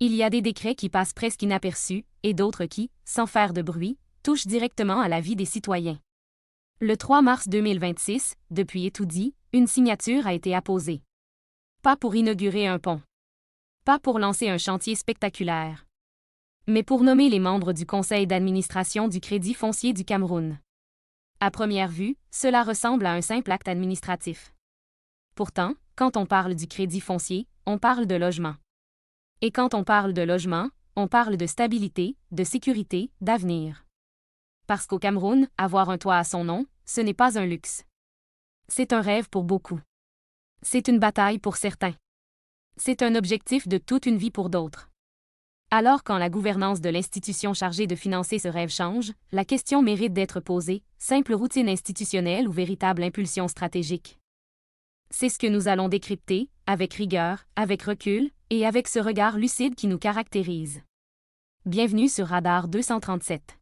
Il y a des décrets qui passent presque inaperçus, et d'autres qui, sans faire de bruit, touchent directement à la vie des citoyens. Le 3 mars 2026, depuis Étoudi, une signature a été apposée. Pas pour inaugurer un pont. Pas pour lancer un chantier spectaculaire. Mais pour nommer les membres du conseil d'administration du Crédit foncier du Cameroun. À première vue, cela ressemble à un simple acte administratif. Pourtant, quand on parle du Crédit foncier, on parle de logement. Et quand on parle de logement, on parle de stabilité, de sécurité, d'avenir. Parce qu'au Cameroun, avoir un toit à son nom, ce n'est pas un luxe. C'est un rêve pour beaucoup. C'est une bataille pour certains. C'est un objectif de toute une vie pour d'autres. Alors quand la gouvernance de l'institution chargée de financer ce rêve change, la question mérite d'être posée, simple routine institutionnelle ou véritable impulsion stratégique? C'est ce que nous allons décrypter, avec rigueur, avec recul, et avec ce regard lucide qui nous caractérise. Bienvenue sur Radar 237.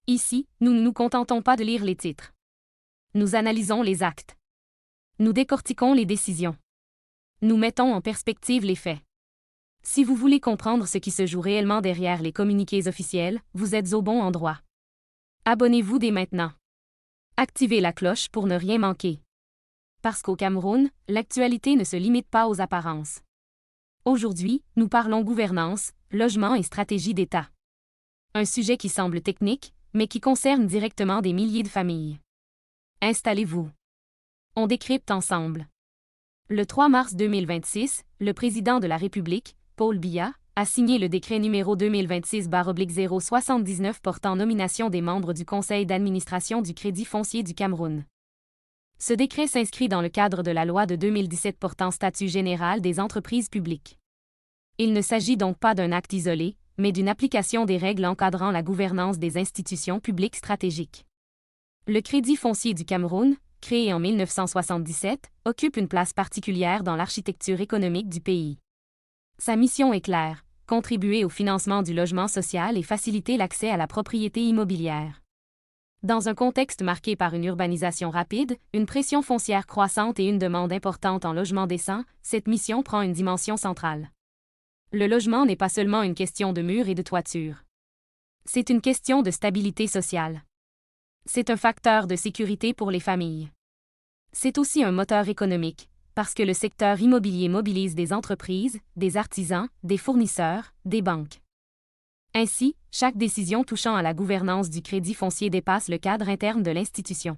Ici, nous ne nous contentons pas de lire les titres. Nous analysons les actes. Nous décortiquons les décisions. Nous mettons en perspective les faits. Si vous voulez comprendre ce qui se joue réellement derrière les communiqués officiels, vous êtes au bon endroit. Abonnez-vous dès maintenant. Activez la cloche pour ne rien manquer. Parce qu'au Cameroun, l'actualité ne se limite pas aux apparences. Aujourd'hui, nous parlons gouvernance, logement et stratégie d'État. Un sujet qui semble technique, mais qui concerne directement des milliers de familles. Installez-vous. On décrypte ensemble. Le 3 mars 2026, le président de la République, Paul Biya, a signé le décret numéro 2026-079 portant nomination des membres du conseil d'administration du Crédit foncier du Cameroun. Ce décret s'inscrit dans le cadre de la loi de 2017 portant statut général des entreprises publiques. Il ne s'agit donc pas d'un acte isolé, mais d'une application des règles encadrant la gouvernance des institutions publiques stratégiques. Le Crédit foncier du Cameroun, créé en 1977, occupe une place particulière dans l'architecture économique du pays. Sa mission est claire, contribuer au financement du logement social et faciliter l'accès à la propriété immobilière. Dans un contexte marqué par une urbanisation rapide, une pression foncière croissante et une demande importante en logement décent, cette mission prend une dimension centrale. Le logement n'est pas seulement une question de murs et de toiture. C'est une question de stabilité sociale. C'est un facteur de sécurité pour les familles. C'est aussi un moteur économique, parce que le secteur immobilier mobilise des entreprises, des artisans, des fournisseurs, des banques. Ainsi, chaque décision touchant à la gouvernance du crédit foncier dépasse le cadre interne de l'institution.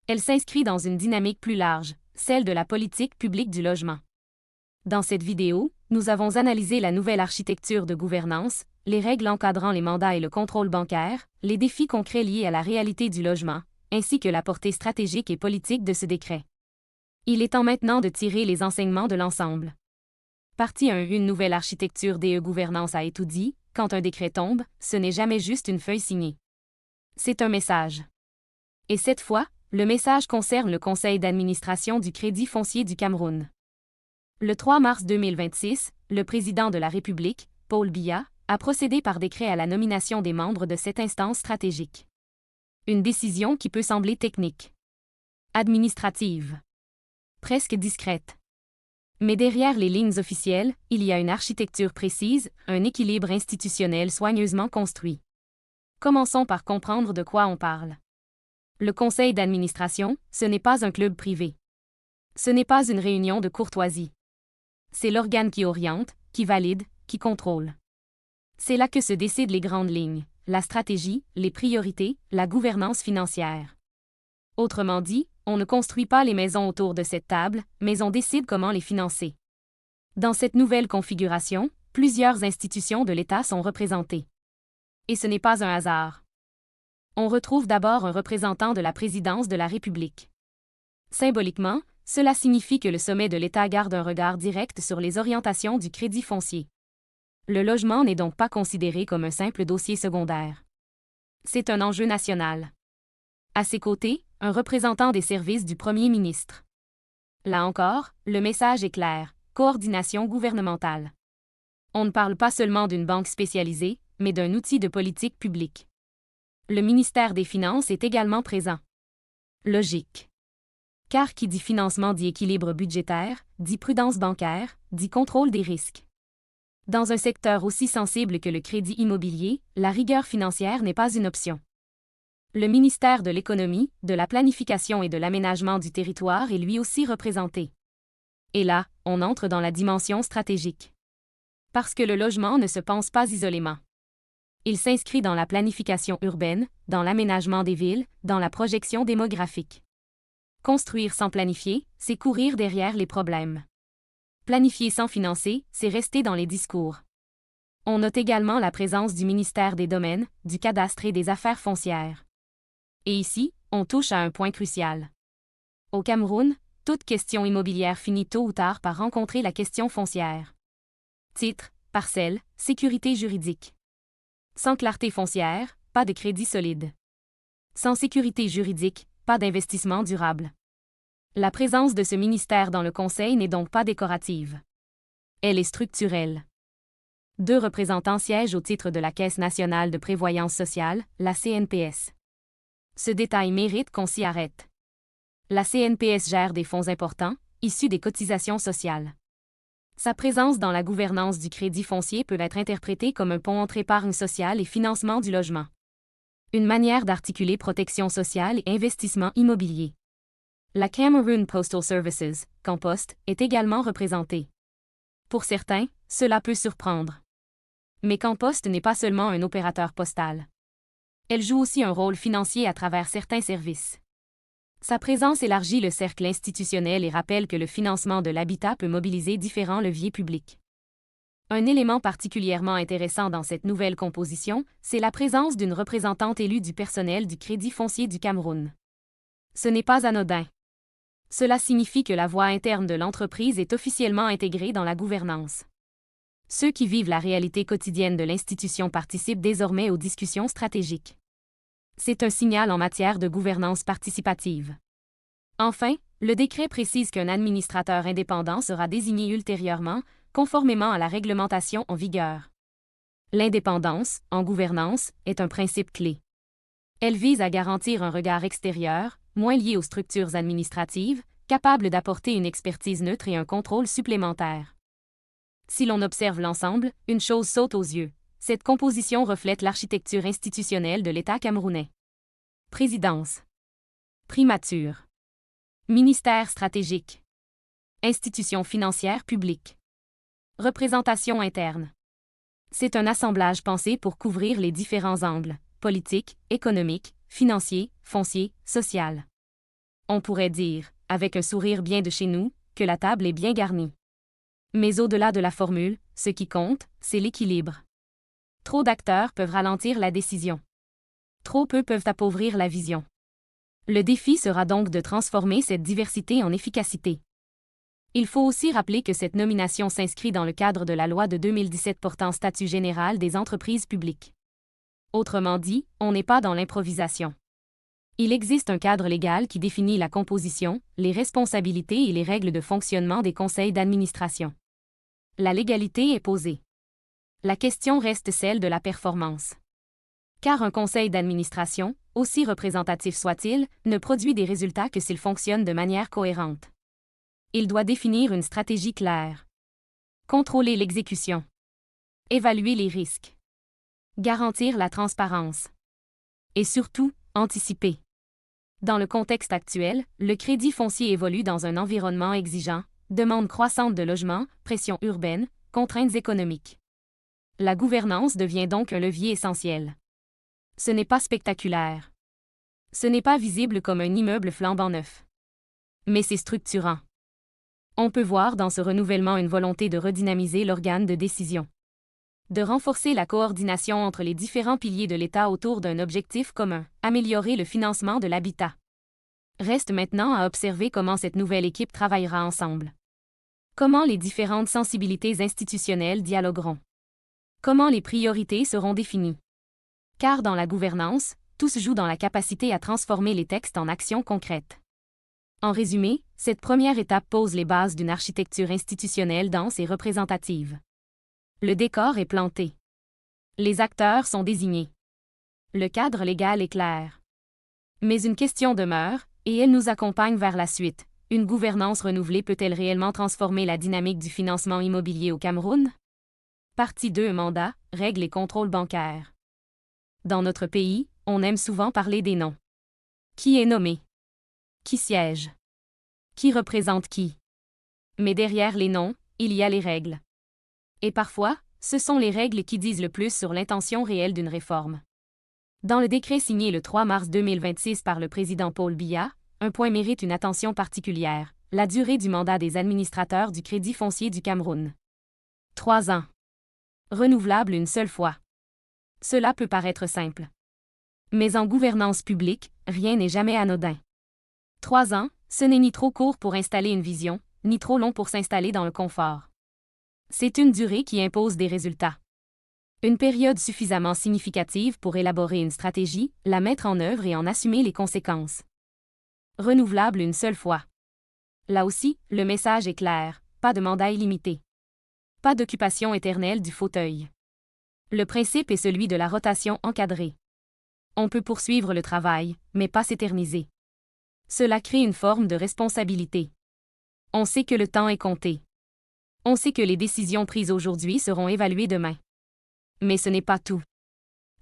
Elle s'inscrit dans une dynamique plus large, celle de la politique publique du logement. Dans cette vidéo, nous avons analysé la nouvelle architecture de gouvernance, les règles encadrant les mandats et le contrôle bancaire, les défis concrets liés à la réalité du logement, ainsi que la portée stratégique et politique de ce décret. Il est temps maintenant de tirer les enseignements de l'ensemble. Partie 1. Une nouvelle architecture des gouvernance à Étoudi. Quand un décret tombe, ce n'est jamais juste une feuille signée. C'est un message. Et cette fois, le message concerne le conseil d'administration du Crédit foncier du Cameroun. Le 3 mars 2026, le président de la République, Paul Biya, a procédé par décret à la nomination des membres de cette instance stratégique. Une décision qui peut sembler technique, administrative, presque discrète. Mais derrière les lignes officielles, il y a une architecture précise, un équilibre institutionnel soigneusement construit. Commençons par comprendre de quoi on parle. Le conseil d'administration, ce n'est pas un club privé. Ce n'est pas une réunion de courtoisie. C'est l'organe qui oriente, qui valide, qui contrôle. C'est là que se décident les grandes lignes, la stratégie, les priorités, la gouvernance financière. Autrement dit, on ne construit pas les maisons autour de cette table, mais on décide comment les financer. Dans cette nouvelle configuration, plusieurs institutions de l'État sont représentées. Et ce n'est pas un hasard. On retrouve d'abord un représentant de la présidence de la République. Symboliquement, cela signifie que le sommet de l'État garde un regard direct sur les orientations du crédit foncier. Le logement n'est donc pas considéré comme un simple dossier secondaire. C'est un enjeu national. À ses côtés, un représentant des services du Premier ministre. Là encore, le message est clair, coordination gouvernementale. On ne parle pas seulement d'une banque spécialisée, mais d'un outil de politique publique. Le ministère des Finances est également présent. Logique. Car qui dit financement dit équilibre budgétaire, dit prudence bancaire, dit contrôle des risques. Dans un secteur aussi sensible que le crédit immobilier, la rigueur financière n'est pas une option. Le ministère de l'Économie, de la Planification et de l'Aménagement du territoire est lui aussi représenté. Et là, on entre dans la dimension stratégique. Parce que le logement ne se pense pas isolément. Il s'inscrit dans la planification urbaine, dans l'aménagement des villes, dans la projection démographique. Construire sans planifier, c'est courir derrière les problèmes. Planifier sans financer, c'est rester dans les discours. On note également la présence du ministère des Domaines, du Cadastre et des Affaires foncières. Et ici, on touche à un point crucial. Au Cameroun, toute question immobilière finit tôt ou tard par rencontrer la question foncière. Titre, parcelle, sécurité juridique. Sans clarté foncière, pas de crédit solide. Sans sécurité juridique, pas d'investissement durable. La présence de ce ministère dans le Conseil n'est donc pas décorative. Elle est structurelle. 2 représentants siègent au titre de la Caisse nationale de prévoyance sociale, la CNPS. Ce détail mérite qu'on s'y arrête. La CNPS gère des fonds importants, issus des cotisations sociales. Sa présence dans la gouvernance du crédit foncier peut être interprétée comme un pont entre épargne sociale et financement du logement. Une manière d'articuler protection sociale et investissement immobilier. La Cameroon Postal Services, Campost, est également représentée. Pour certains, cela peut surprendre. Mais Campost n'est pas seulement un opérateur postal. Elle joue aussi un rôle financier à travers certains services. Sa présence élargit le cercle institutionnel et rappelle que le financement de l'habitat peut mobiliser différents leviers publics. Un élément particulièrement intéressant dans cette nouvelle composition, c'est la présence d'une représentante élue du personnel du Crédit foncier du Cameroun. Ce n'est pas anodin. Cela signifie que la voix interne de l'entreprise est officiellement intégrée dans la gouvernance. Ceux qui vivent la réalité quotidienne de l'institution participent désormais aux discussions stratégiques. C'est un signal en matière de gouvernance participative. Enfin, le décret précise qu'un administrateur indépendant sera désigné ultérieurement, conformément à la réglementation en vigueur. L'indépendance, en gouvernance, est un principe clé. Elle vise à garantir un regard extérieur, moins lié aux structures administratives, capable d'apporter une expertise neutre et un contrôle supplémentaire. Si l'on observe l'ensemble, une chose saute aux yeux. Cette composition reflète l'architecture institutionnelle de l'État camerounais. Présidence. Primature. Ministère stratégique. Institutions financières publiques. Représentation interne. C'est un assemblage pensé pour couvrir les différents angles, politique, économique, financier, foncier, social. On pourrait dire, avec un sourire bien de chez nous, que la table est bien garnie. Mais au-delà de la formule, ce qui compte, c'est l'équilibre. Trop d'acteurs peuvent ralentir la décision. Trop peu peuvent appauvrir la vision. Le défi sera donc de transformer cette diversité en efficacité. Il faut aussi rappeler que cette nomination s'inscrit dans le cadre de la loi de 2017 portant statut général des entreprises publiques. Autrement dit, on n'est pas dans l'improvisation. Il existe un cadre légal qui définit la composition, les responsabilités et les règles de fonctionnement des conseils d'administration. La légalité est posée. La question reste celle de la performance. Car un conseil d'administration, aussi représentatif soit-il, ne produit des résultats que s'il fonctionne de manière cohérente. Il doit définir une stratégie claire. Contrôler l'exécution. Évaluer les risques. Garantir la transparence. Et surtout, anticiper. Dans le contexte actuel, le crédit foncier évolue dans un environnement exigeant, demande croissante de logements, pression urbaine, contraintes économiques. La gouvernance devient donc un levier essentiel. Ce n'est pas spectaculaire. Ce n'est pas visible comme un immeuble flambant neuf. Mais c'est structurant. On peut voir dans ce renouvellement une volonté de redynamiser l'organe de décision. De renforcer la coordination entre les différents piliers de l'État autour d'un objectif commun, améliorer le financement de l'habitat. Reste maintenant à observer comment cette nouvelle équipe travaillera ensemble. Comment les différentes sensibilités institutionnelles dialogueront. Comment les priorités seront définies. Car dans la gouvernance, tout se joue dans la capacité à transformer les textes en actions concrètes. En résumé, cette première étape pose les bases d'une architecture institutionnelle dense et représentative. Le décor est planté. Les acteurs sont désignés. Le cadre légal est clair. Mais une question demeure, et elle nous accompagne vers la suite. Une gouvernance renouvelée peut-elle réellement transformer la dynamique du financement immobilier au Cameroun? Partie 2 Mandat, règles et contrôles bancaires. Dans notre pays, on aime souvent parler des noms. Qui est nommé? Qui siège? Qui représente qui? Mais derrière les noms, il y a les règles. Et parfois, ce sont les règles qui disent le plus sur l'intention réelle d'une réforme. Dans le décret signé le 3 mars 2026 par le président Paul Biya, un point mérite une attention particulière, la durée du mandat des administrateurs du Crédit foncier du Cameroun. 3 ans. Renouvelable une seule fois. Cela peut paraître simple. Mais en gouvernance publique, rien n'est jamais anodin. 3 ans, ce n'est ni trop court pour installer une vision, ni trop long pour s'installer dans le confort. C'est une durée qui impose des résultats. Une période suffisamment significative pour élaborer une stratégie, la mettre en œuvre et en assumer les conséquences. Renouvelable une seule fois. Là aussi, le message est clair, pas de mandat illimité. Pas d'occupation éternelle du fauteuil. Le principe est celui de la rotation encadrée. On peut poursuivre le travail, mais pas s'éterniser. Cela crée une forme de responsabilité. On sait que le temps est compté. On sait que les décisions prises aujourd'hui seront évaluées demain. Mais ce n'est pas tout.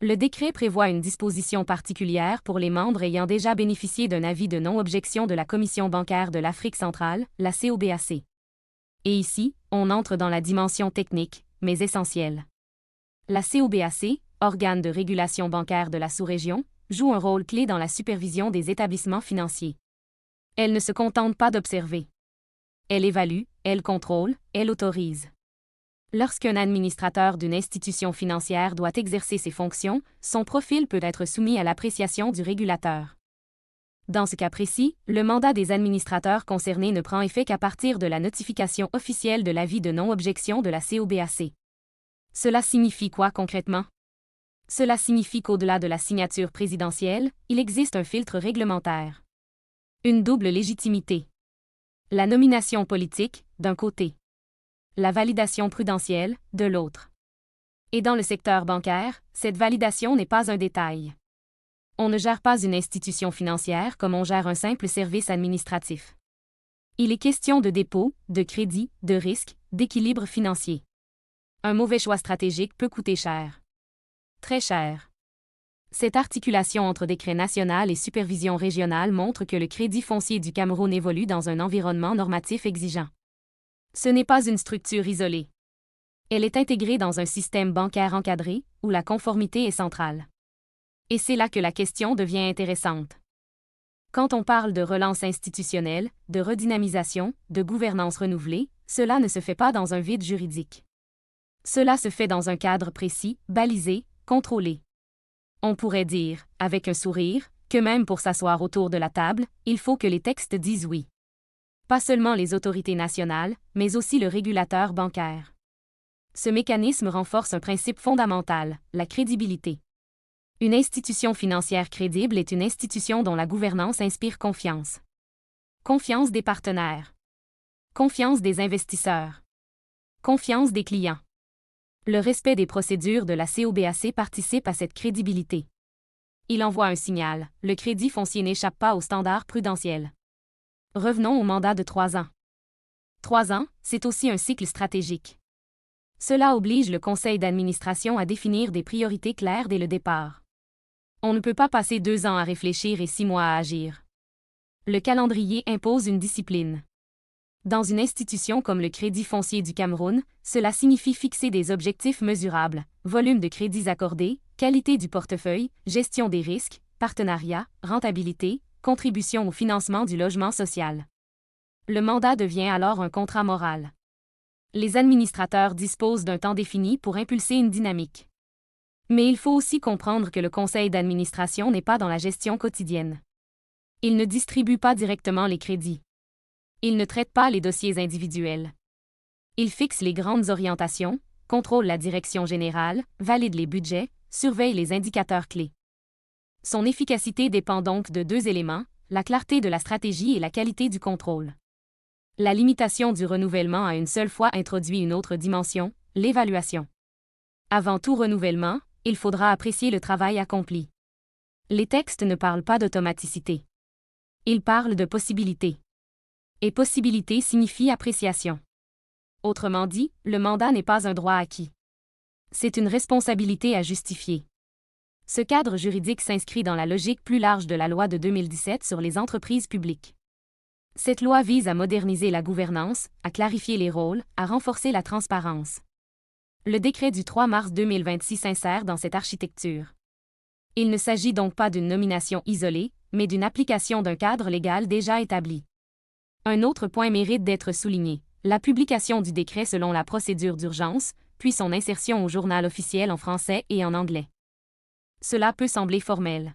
Le décret prévoit une disposition particulière pour les membres ayant déjà bénéficié d'un avis de non-objection de la Commission bancaire de l'Afrique centrale, la COBAC. Et ici, on entre dans la dimension technique, mais essentielle. La COBAC, organe de régulation bancaire de la sous-région, joue un rôle clé dans la supervision des établissements financiers. Elle ne se contente pas d'observer. Elle évalue, elle contrôle, elle autorise. Lorsqu'un administrateur d'une institution financière doit exercer ses fonctions, son profil peut être soumis à l'appréciation du régulateur. Dans ce cas précis, le mandat des administrateurs concernés ne prend effet qu'à partir de la notification officielle de l'avis de non-objection de la COBAC. Cela signifie quoi concrètement? Cela signifie qu'au-delà de la signature présidentielle, il existe un filtre réglementaire. Une double légitimité. La nomination politique, d'un côté. La validation prudentielle, de l'autre. Et dans le secteur bancaire, cette validation n'est pas un détail. On ne gère pas une institution financière comme on gère un simple service administratif. Il est question de dépôt, de crédit, de risque, d'équilibre financier. Un mauvais choix stratégique peut coûter cher. Très cher. Cette articulation entre décret national et supervision régionale montre que le Crédit foncier du Cameroun évolue dans un environnement normatif exigeant. Ce n'est pas une structure isolée. Elle est intégrée dans un système bancaire encadré, où la conformité est centrale. Et c'est là que la question devient intéressante. Quand on parle de relance institutionnelle, de redynamisation, de gouvernance renouvelée, cela ne se fait pas dans un vide juridique. Cela se fait dans un cadre précis, balisé, contrôlé. On pourrait dire, avec un sourire, que même pour s'asseoir autour de la table, il faut que les textes disent oui. Pas seulement les autorités nationales, mais aussi le régulateur bancaire. Ce mécanisme renforce un principe fondamental, la crédibilité. Une institution financière crédible est une institution dont la gouvernance inspire confiance. Confiance des partenaires. Confiance des investisseurs. Confiance des clients. Le respect des procédures de la COBAC participe à cette crédibilité. Il envoie un signal, le crédit foncier n'échappe pas aux standards prudentiels. Revenons au mandat de 3 ans. 3 ans, c'est aussi un cycle stratégique. Cela oblige le conseil d'administration à définir des priorités claires dès le départ. On ne peut pas passer 2 ans à réfléchir et 6 mois à agir. Le calendrier impose une discipline. Dans une institution comme le Crédit foncier du Cameroun, cela signifie fixer des objectifs mesurables, volume de crédits accordés, qualité du portefeuille, gestion des risques, partenariat, rentabilité, contribution au financement du logement social. Le mandat devient alors un contrat moral. Les administrateurs disposent d'un temps défini pour impulser une dynamique. Mais il faut aussi comprendre que le conseil d'administration n'est pas dans la gestion quotidienne. Il ne distribue pas directement les crédits. Il ne traite pas les dossiers individuels. Il fixe les grandes orientations, contrôle la direction générale, valide les budgets, surveille les indicateurs clés. Son efficacité dépend donc de 2 éléments, la clarté de la stratégie et la qualité du contrôle. La limitation du renouvellement à une seule fois introduit une autre dimension, l'évaluation. Avant tout renouvellement, il faudra apprécier le travail accompli. Les textes ne parlent pas d'automaticité. Ils parlent de possibilité. Et possibilité signifie appréciation. Autrement dit, le mandat n'est pas un droit acquis. C'est une responsabilité à justifier. Ce cadre juridique s'inscrit dans la logique plus large de la loi de 2017 sur les entreprises publiques. Cette loi vise à moderniser la gouvernance, à clarifier les rôles, à renforcer la transparence. Le décret du 3 mars 2026 s'insère dans cette architecture. Il ne s'agit donc pas d'une nomination isolée, mais d'une application d'un cadre légal déjà établi. Un autre point mérite d'être souligné, la publication du décret selon la procédure d'urgence, puis son insertion au journal officiel en français et en anglais. Cela peut sembler formel.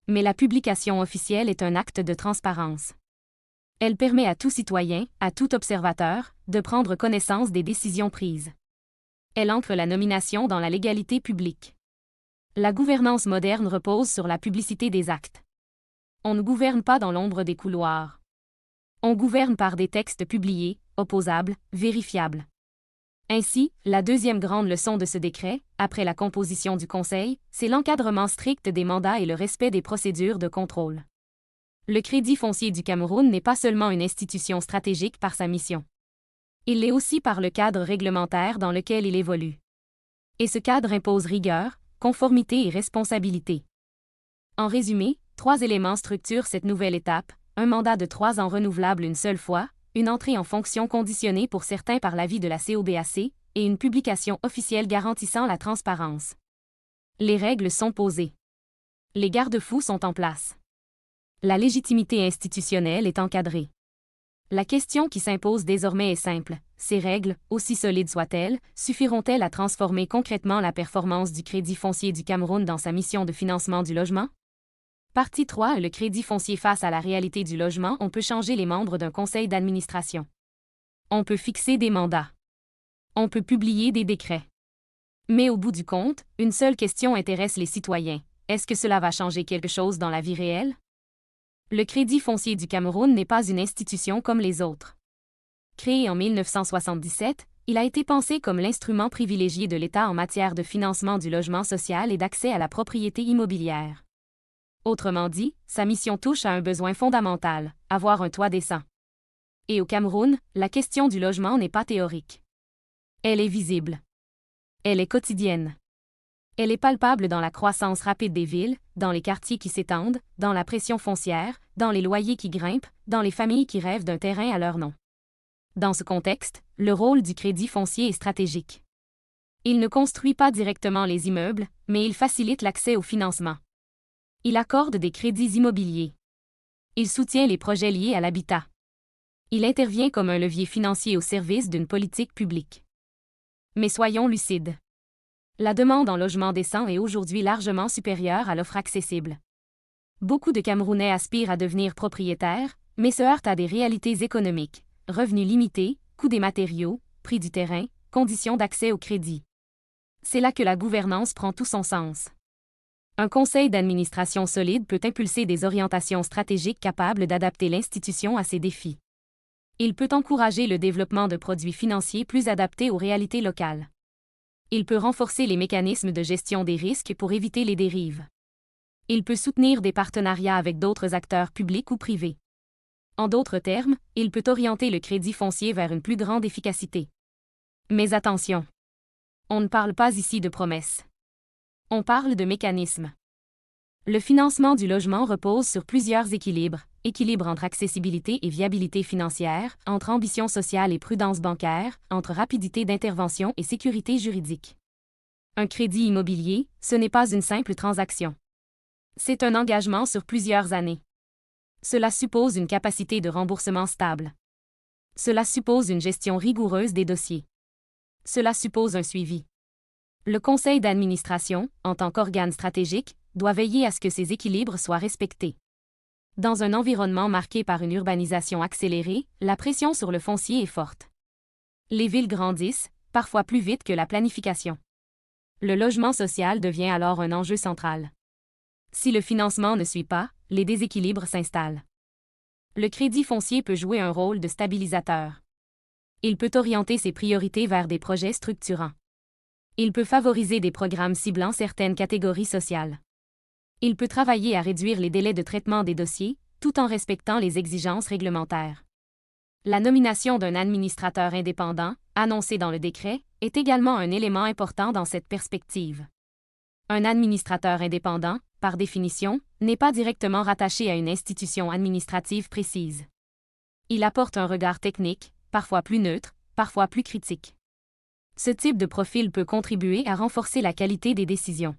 Mais la publication officielle est un acte de transparence. Elle permet à tout citoyen, à tout observateur, de prendre connaissance des décisions prises. Elle ancre la nomination dans la légalité publique. La gouvernance moderne repose sur la publicité des actes. On ne gouverne pas dans l'ombre des couloirs. On gouverne par des textes publiés, opposables, vérifiables. Ainsi, la deuxième grande leçon de ce décret, après la composition du Conseil, c'est l'encadrement strict des mandats et le respect des procédures de contrôle. Le Crédit foncier du Cameroun n'est pas seulement une institution stratégique par sa mission. Il l'est aussi par le cadre réglementaire dans lequel il évolue. Et ce cadre impose rigueur, conformité et responsabilité. En résumé, 3 éléments structurent cette nouvelle étape: un mandat de 3 ans renouvelable une seule fois, une entrée en fonction conditionnée pour certains par l'avis de la COBAC, et une publication officielle garantissant la transparence. Les règles sont posées. Les garde-fous sont en place. La légitimité institutionnelle est encadrée. La question qui s'impose désormais est simple: ces règles, aussi solides soient-elles, suffiront-elles à transformer concrètement la performance du Crédit foncier du Cameroun dans sa mission de financement du logement? Partie 3. Le Crédit foncier face à la réalité du logement. On peut changer les membres d'un conseil d'administration. On peut fixer des mandats. On peut publier des décrets. Mais au bout du compte, une seule question intéresse les citoyens: est-ce que cela va changer quelque chose dans la vie réelle? Le Crédit foncier du Cameroun n'est pas une institution comme les autres. Créé en 1977, il a été pensé comme l'instrument privilégié de l'État en matière de financement du logement social et d'accès à la propriété immobilière. Autrement dit, sa mission touche à un besoin fondamental: avoir un toit décent. Et au Cameroun, la question du logement n'est pas théorique. Elle est visible. Elle est quotidienne. Elle est palpable dans la croissance rapide des villes, dans les quartiers qui s'étendent, dans la pression foncière, dans les loyers qui grimpent, dans les familles qui rêvent d'un terrain à leur nom. Dans ce contexte, le rôle du Crédit foncier est stratégique. Il ne construit pas directement les immeubles, mais il facilite l'accès au financement. Il accorde des crédits immobiliers. Il soutient les projets liés à l'habitat. Il intervient comme un levier financier au service d'une politique publique. Mais soyons lucides. La demande en logement décent est aujourd'hui largement supérieure à l'offre accessible. Beaucoup de Camerounais aspirent à devenir propriétaires, mais se heurtent à des réalités économiques: revenus limités, coût des matériaux, prix du terrain, conditions d'accès au crédit. C'est là que la gouvernance prend tout son sens. Un conseil d'administration solide peut impulser des orientations stratégiques capables d'adapter l'institution à ces défis. Il peut encourager le développement de produits financiers plus adaptés aux réalités locales. Il peut renforcer les mécanismes de gestion des risques pour éviter les dérives. Il peut soutenir des partenariats avec d'autres acteurs publics ou privés. En d'autres termes, il peut orienter le crédit foncier vers une plus grande efficacité. Mais attention! On ne parle pas ici de promesses. On parle de mécanismes. Le financement du logement repose sur plusieurs équilibres: équilibre entre accessibilité et viabilité financière, entre ambition sociale et prudence bancaire, entre rapidité d'intervention et sécurité juridique. Un crédit immobilier, ce n'est pas une simple transaction. C'est un engagement sur plusieurs années. Cela suppose une capacité de remboursement stable. Cela suppose une gestion rigoureuse des dossiers. Cela suppose un suivi. Le conseil d'administration, en tant qu'organe stratégique, doit veiller à ce que ces équilibres soient respectés. Dans un environnement marqué par une urbanisation accélérée, la pression sur le foncier est forte. Les villes grandissent, parfois plus vite que la planification. Le logement social devient alors un enjeu central. Si le financement ne suit pas, les déséquilibres s'installent. Le crédit foncier peut jouer un rôle de stabilisateur. Il peut orienter ses priorités vers des projets structurants. Il peut favoriser des programmes ciblant certaines catégories sociales. Il peut travailler à réduire les délais de traitement des dossiers, tout en respectant les exigences réglementaires. La nomination d'un administrateur indépendant, annoncée dans le décret, est également un élément important dans cette perspective. Un administrateur indépendant, par définition, n'est pas directement rattaché à une institution administrative précise. Il apporte un regard technique, parfois plus neutre, parfois plus critique. Ce type de profil peut contribuer à renforcer la qualité des décisions.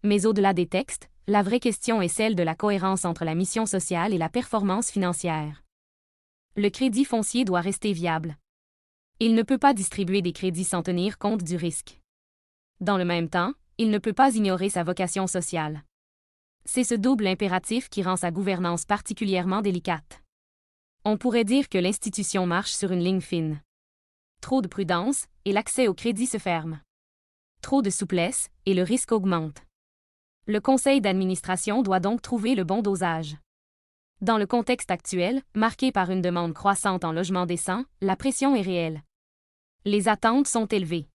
Mais au-delà des textes, la vraie question est celle de la cohérence entre la mission sociale et la performance financière. Le crédit foncier doit rester viable. Il ne peut pas distribuer des crédits sans tenir compte du risque. Dans le même temps, il ne peut pas ignorer sa vocation sociale. C'est ce double impératif qui rend sa gouvernance particulièrement délicate. On pourrait dire que l'institution marche sur une ligne fine. Trop de prudence, et l'accès au crédit se ferme. Trop de souplesse, et le risque augmente. Le conseil d'administration doit donc trouver le bon dosage. Dans le contexte actuel, marqué par une demande croissante en logement décent, la pression est réelle. Les attentes sont élevées.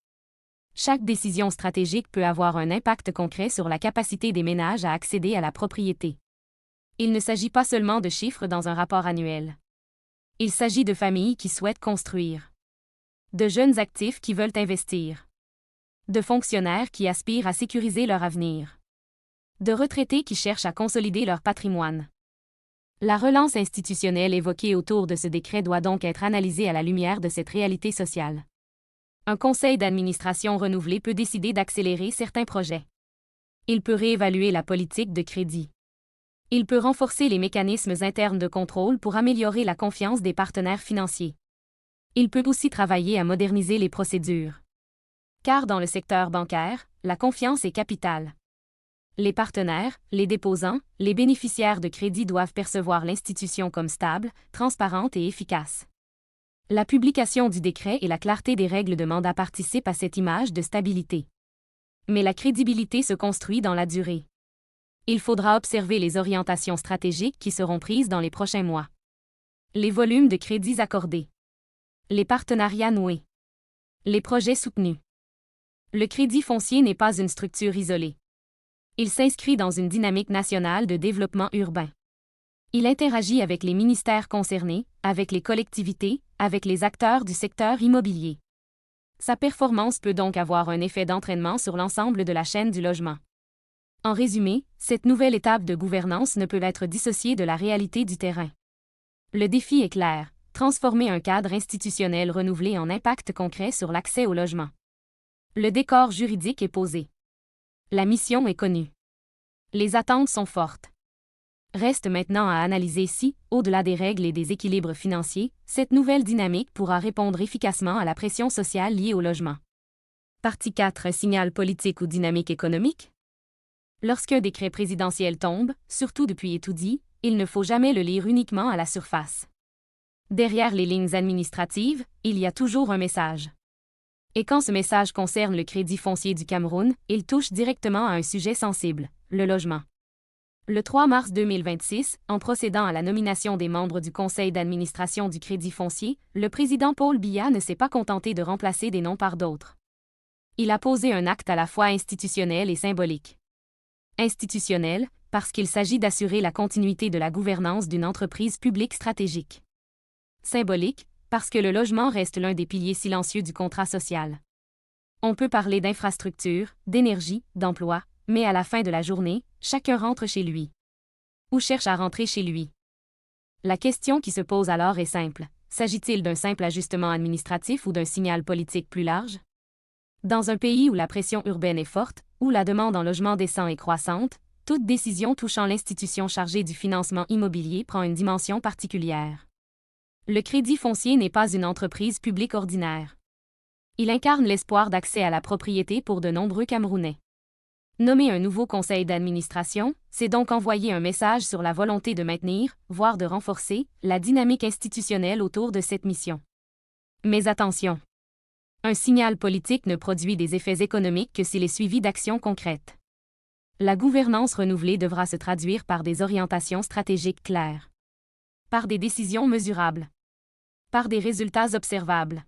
Chaque décision stratégique peut avoir un impact concret sur la capacité des ménages à accéder à la propriété. Il ne s'agit pas seulement de chiffres dans un rapport annuel. Il s'agit de familles qui souhaitent construire. De jeunes actifs qui veulent investir. De fonctionnaires qui aspirent à sécuriser leur avenir. De retraités qui cherchent à consolider leur patrimoine. La relance institutionnelle évoquée autour de ce décret doit donc être analysée à la lumière de cette réalité sociale. Un conseil d'administration renouvelé peut décider d'accélérer certains projets. Il peut réévaluer la politique de crédit. Il peut renforcer les mécanismes internes de contrôle pour améliorer la confiance des partenaires financiers. Il peut aussi travailler à moderniser les procédures. Car dans le secteur bancaire, la confiance est capitale. Les partenaires, les déposants, les bénéficiaires de crédit doivent percevoir l'institution comme stable, transparente et efficace. La publication du décret et la clarté des règles de mandat participent à cette image de stabilité. Mais la crédibilité se construit dans la durée. Il faudra observer les orientations stratégiques qui seront prises dans les prochains mois. Les volumes de crédits accordés. Les partenariats noués. Les projets soutenus. Le crédit foncier n'est pas une structure isolée. Il s'inscrit dans une dynamique nationale de développement urbain. Il interagit avec les ministères concernés, avec les collectivités, avec les acteurs du secteur immobilier. Sa performance peut donc avoir un effet d'entraînement sur l'ensemble de la chaîne du logement. En résumé, cette nouvelle étape de gouvernance ne peut être dissociée de la réalité du terrain. Le défi est clair, transformer un cadre institutionnel renouvelé en impact concret sur l'accès au logement. Le décor juridique est posé. La mission est connue. Les attentes sont fortes. Reste maintenant à analyser si, au-delà des règles et des équilibres financiers, cette nouvelle dynamique pourra répondre efficacement à la pression sociale liée au logement. Partie 4. Signal politique ou dynamique économique? Lorsqu'un décret présidentiel tombe, surtout depuis Étoudi, il ne faut jamais le lire uniquement à la surface. Derrière les lignes administratives, il y a toujours un message. Et quand ce message concerne le crédit foncier du Cameroun, il touche directement à un sujet sensible, le logement. Le 3 mars 2026, en procédant à la nomination des membres du conseil d'administration du Crédit foncier, le président Paul Biya ne s'est pas contenté de remplacer des noms par d'autres. Il a posé un acte à la fois institutionnel et symbolique. Institutionnel, parce qu'il s'agit d'assurer la continuité de la gouvernance d'une entreprise publique stratégique. Symbolique, parce que le logement reste l'un des piliers silencieux du contrat social. On peut parler d'infrastructure, d'énergie, d'emploi, mais à la fin de la journée, chacun rentre chez lui. Ou cherche à rentrer chez lui. La question qui se pose alors est simple. S'agit-il d'un simple ajustement administratif ou d'un signal politique plus large? Dans un pays où la pression urbaine est forte, où la demande en logement décent est croissante, toute décision touchant l'institution chargée du financement immobilier prend une dimension particulière. Le Crédit foncier n'est pas une entreprise publique ordinaire. Il incarne l'espoir d'accès à la propriété pour de nombreux Camerounais. Nommer un nouveau conseil d'administration, c'est donc envoyer un message sur la volonté de maintenir, voire de renforcer, la dynamique institutionnelle autour de cette mission. Mais attention! Un signal politique ne produit des effets économiques que s'il est suivi d'actions concrètes. La gouvernance renouvelée devra se traduire par des orientations stratégiques claires. Par des décisions mesurables. Par des résultats observables.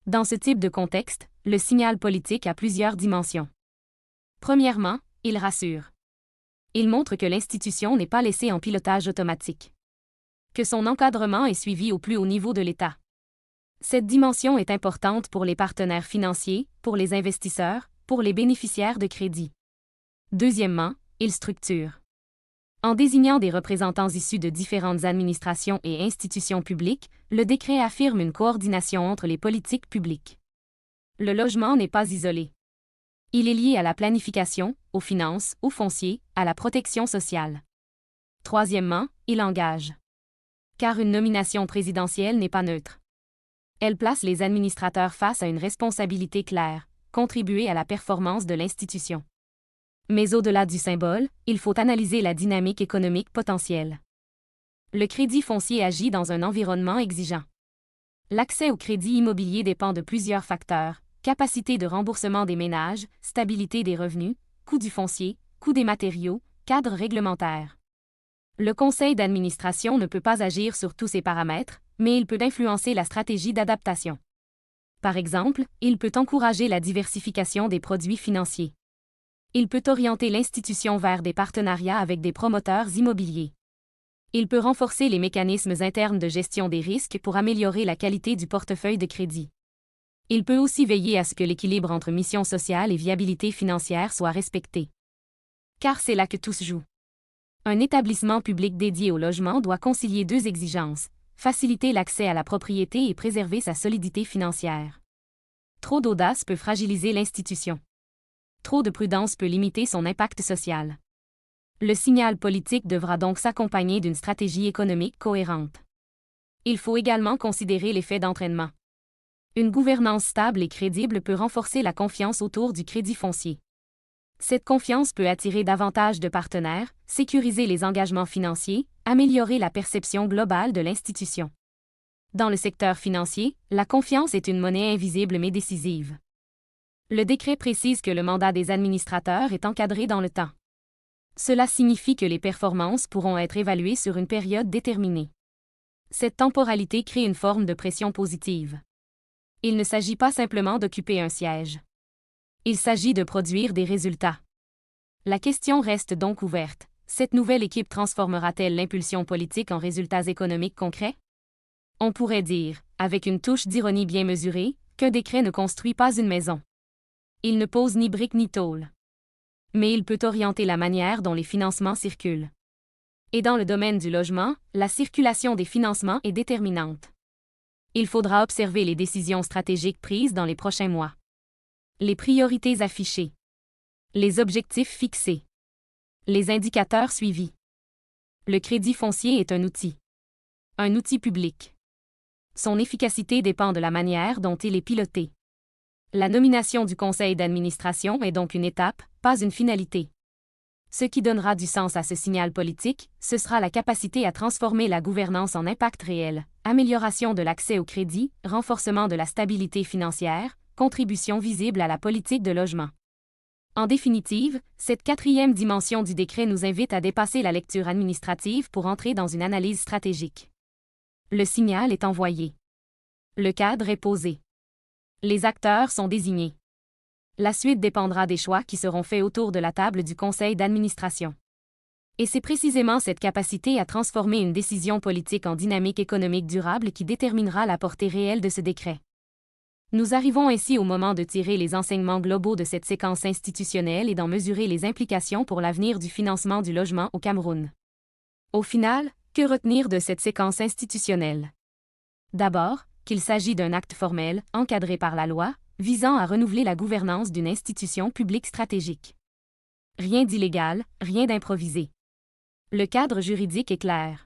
Dans ce type de contexte, le signal politique a plusieurs dimensions. Premièrement, il rassure. Il montre que l'institution n'est pas laissée en pilotage automatique. Que son encadrement est suivi au plus haut niveau de l'État. Cette dimension est importante pour les partenaires financiers, pour les investisseurs, pour les bénéficiaires de crédit. Deuxièmement, il structure. En désignant des représentants issus de différentes administrations et institutions publiques, le décret affirme une coordination entre les politiques publiques. Le logement n'est pas isolé. Il est lié à la planification, aux finances, au foncier, à la protection sociale. Troisièmement, il engage. Car une nomination présidentielle n'est pas neutre. Elle place les administrateurs face à une responsabilité claire, contribuer à la performance de l'institution. Mais au-delà du symbole, il faut analyser la dynamique économique potentielle. Le crédit foncier agit dans un environnement exigeant. L'accès au crédit immobilier dépend de plusieurs facteurs: capacité de remboursement des ménages, stabilité des revenus, coût du foncier, coût des matériaux, cadre réglementaire. Le conseil d'administration ne peut pas agir sur tous ces paramètres, mais il peut influencer la stratégie d'adaptation. Par exemple, il peut encourager la diversification des produits financiers. Il peut orienter l'institution vers des partenariats avec des promoteurs immobiliers. Il peut renforcer les mécanismes internes de gestion des risques pour améliorer la qualité du portefeuille de crédit. Il peut aussi veiller à ce que l'équilibre entre mission sociale et viabilité financière soit respecté. Car c'est là que tout se joue. Un établissement public dédié au logement doit concilier deux exigences: faciliter l'accès à la propriété et préserver sa solidité financière. Trop d'audace peut fragiliser l'institution. Trop de prudence peut limiter son impact social. Le signal politique devra donc s'accompagner d'une stratégie économique cohérente. Il faut également considérer l'effet d'entraînement. Une gouvernance stable et crédible peut renforcer la confiance autour du crédit foncier. Cette confiance peut attirer davantage de partenaires, sécuriser les engagements financiers, améliorer la perception globale de l'institution. Dans le secteur financier, la confiance est une monnaie invisible mais décisive. Le décret précise que le mandat des administrateurs est encadré dans le temps. Cela signifie que les performances pourront être évaluées sur une période déterminée. Cette temporalité crée une forme de pression positive. Il ne s'agit pas simplement d'occuper un siège. Il s'agit de produire des résultats. La question reste donc ouverte. Cette nouvelle équipe transformera-t-elle l'impulsion politique en résultats économiques concrets? On pourrait dire, avec une touche d'ironie bien mesurée, qu'un décret ne construit pas une maison. Il ne pose ni briques ni tôles. Mais il peut orienter la manière dont les financements circulent. Et dans le domaine du logement, la circulation des financements est déterminante. Il faudra observer les décisions stratégiques prises dans les prochains mois. Les priorités affichées. Les objectifs fixés. Les indicateurs suivis. Le crédit foncier est un outil. Un outil public. Son efficacité dépend de la manière dont il est piloté. La nomination du conseil d'administration est donc une étape, pas une finalité. Ce qui donnera du sens à ce signal politique, ce sera la capacité à transformer la gouvernance en impact réel, amélioration de l'accès au crédit, renforcement de la stabilité financière, contribution visible à la politique de logement. En définitive, cette quatrième dimension du décret nous invite à dépasser la lecture administrative pour entrer dans une analyse stratégique. Le signal est envoyé. Le cadre est posé. Les acteurs sont désignés. La suite dépendra des choix qui seront faits autour de la table du conseil d'administration. Et c'est précisément cette capacité à transformer une décision politique en dynamique économique durable qui déterminera la portée réelle de ce décret. Nous arrivons ainsi au moment de tirer les enseignements globaux de cette séquence institutionnelle et d'en mesurer les implications pour l'avenir du financement du logement au Cameroun. Au final, que retenir de cette séquence institutionnelle? D'abord, qu'il s'agit d'un acte formel, encadré par la loi, visant à renouveler la gouvernance d'une institution publique stratégique. Rien d'illégal, rien d'improvisé. Le cadre juridique est clair.